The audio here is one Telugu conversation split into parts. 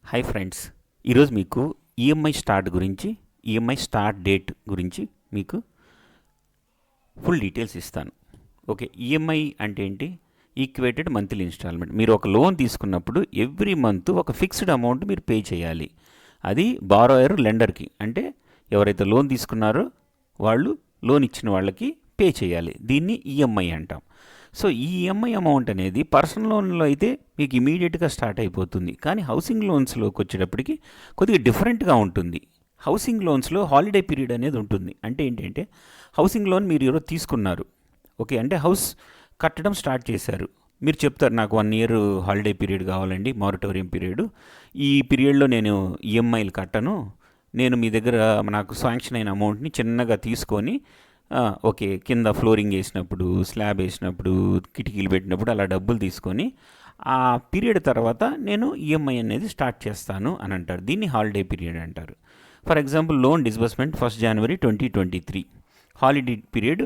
హాయ్ ఫ్రెండ్స్, ఈరోజు మీకు ఈఎంఐ స్టార్ట్ డేట్ గురించి మీకు ఫుల్ డీటెయిల్స్ ఇస్తాను. ఓకే, ఈఎంఐ అంటే ఏంటి? Equated monthly instalment. మీరు ఒక లోన్ తీసుకున్నప్పుడు ఎవ్రీ మంత్ ఒక ఫిక్స్డ్ అమౌంట్ మీరు పే చేయాలి. అది బారోయర్ లెండర్కి, అంటే ఎవరైతే లోన్ తీసుకున్నారో వాళ్ళు లోన్ ఇచ్చిన వాళ్ళకి పే చేయాలి. దీన్ని ఈఎంఐ అంటాం. సో ఈ ఈఎంఐ అమౌంట్ అనేది పర్సనల్ లోన్లో అయితే మీకు ఇమీడియట్గా స్టార్ట్ అయిపోతుంది. కానీ హౌసింగ్ లోన్స్లోకి వచ్చేటప్పటికి కొద్దిగా డిఫరెంట్గా ఉంటుంది. హౌసింగ్ లోన్స్లో హాలిడే పీరియడ్ అనేది ఉంటుంది. అంటే ఏంటంటే హౌసింగ్ లోన్ మీరు ఎవరో తీసుకున్నారు, ఓకే, అంటే హౌస్ కట్టడం స్టార్ట్ చేశారు. మీరు చెప్తారు నాకు 1 year హాలిడే పీరియడ్ కావాలండి, మారిటోరియం పీరియడ్. ఈ పీరియడ్లో నేను ఈఎంఐలు కట్టను, నేను మీ దగ్గర నాకు శాంక్షన్ అయిన అమౌంట్ని చిన్నగా తీసుకొని ఓకే, కింద ఫ్లోరింగ్ వేసినప్పుడు, స్లాబ్ వేసినప్పుడు, కిటికీలు పెట్టినప్పుడు అలా డబ్బులు తీసుకొని ఆ పీరియడ్ తర్వాత నేను ఈఎంఐ అనేది స్టార్ట్ చేస్తాను అని అంటారు. దీన్ని హాలిడే పీరియడ్ అంటారు. For example, loan disbursement 1 January 2023, holiday period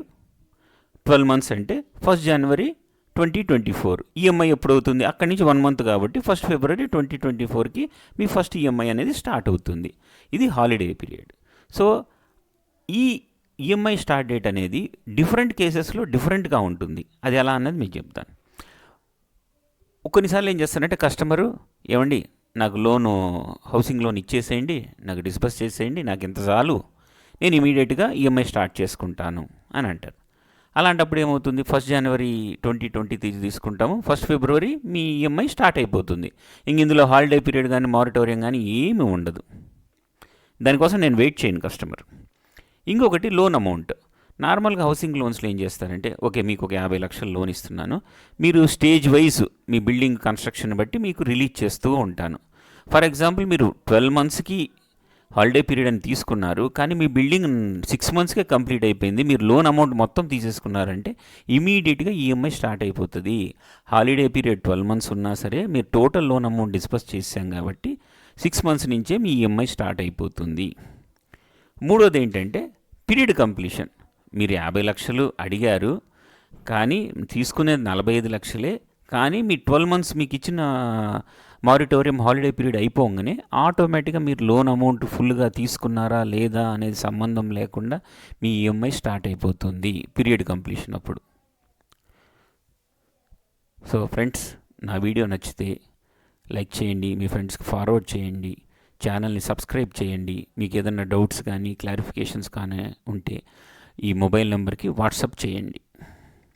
12 months అంటే 1 January 2024. ఈఎంఐ ఎప్పుడు అవుతుంది? అక్కడి నుంచి 1 month కాబట్టి 1 February 2024కి మీ ఫస్ట్ ఈఎంఐ అనేది స్టార్ట్ అవుతుంది. ఇది హాలిడే పీరియడ్. సో ఈ ఈఎంఐ స్టార్ట్ డేట్ అనేది డిఫరెంట్ కేసెస్లో డిఫరెంట్గా ఉంటుంది. అది ఎలా అన్నది మీకు చెప్తాను. కొన్నిసార్లు ఏం చేస్తానంటే కస్టమరు, ఏమండి నాకు హౌసింగ్ లోన్ ఇచ్చేసేయండి, నాకు డిస్బర్స్ చేసేయండి, నాకు ఇంత చాలు, నేను ఇమీడియట్గా ఈఎంఐ స్టార్ట్ చేసుకుంటాను అని అంటారు. అలాంటప్పుడు ఏమవుతుంది? 1 January 2023 తీసుకుంటాము, 1 February మీ ఈఎంఐ స్టార్ట్ అయిపోతుంది. ఇందులో హాలిడే పీరియడ్ కానీ మారిటోరియం కానీ ఏమీ ఉండదు. దానికోసం నేను వెయిట్ చేయను కస్టమర్. ఇంకొకటి లోన్ అమౌంట్. నార్మల్గా హౌసింగ్ లోన్స్లో ఏం చేస్తారంటే, ఓకే మీకు ఒక 50 లక్షలు లోన్ ఇస్తున్నాను, మీరు స్టేజ్ వైజ్ మీ బిల్డింగ్ కన్స్ట్రక్షన్ బట్టి మీకు రిలీజ్ చేస్తూ ఉంటాను. ఫర్ ఎగ్జాంపుల్, మీరు 12 monthsకి హాలిడే పీరియడ్ అని తీసుకున్నారు, కానీ మీ బిల్డింగ్ 6 monthsకే కంప్లీట్ అయిపోయింది, మీరు లోన్ అమౌంట్ మొత్తం తీసేసుకున్నారంటే ఇమీడియట్గా ఈఎంఐ స్టార్ట్ అయిపోతుంది. హాలిడే పీరియడ్ 12 months ఉన్నా సరే మీరు టోటల్ లోన్ అమౌంట్ డిస్బర్స్ చేసాం కాబట్టి 6 months నుంచే మీ ఈఎంఐ స్టార్ట్ అయిపోతుంది. మూడోది ఏంటంటే పీరియడ్ కంప్లీషన్. మీరు 50 లక్షలు అడిగారు, కానీ తీసుకునేది 45 లక్షలే, కానీ మీ 12 months మీకు ఇచ్చిన మారిటోరియం హాలిడే పీరియడ్ అయిపోగానే ఆటోమేటిక్గా మీరు లోన్ అమౌంట్ ఫుల్గా తీసుకున్నారా లేదా అనేది సంబంధం లేకుండా మీ ఈఎంఐ స్టార్ట్ అయిపోతుంది పీరియడ్ కంప్లీషన్ అప్పుడు. సో ఫ్రెండ్స్, నా వీడియో నచ్చితే లైక్ చేయండి, మీ ఫ్రెండ్స్కి ఫార్వర్డ్ చేయండి, ఛానల్ని సబ్స్క్రైబ్ చేయండి. మీకు ఏదైనా డౌట్స్ కానీ క్లారిఫికేషన్స్ కానీ ఉంటే ఈ మొబైల్ నెంబర్కి వాట్సాప్ చేయండి.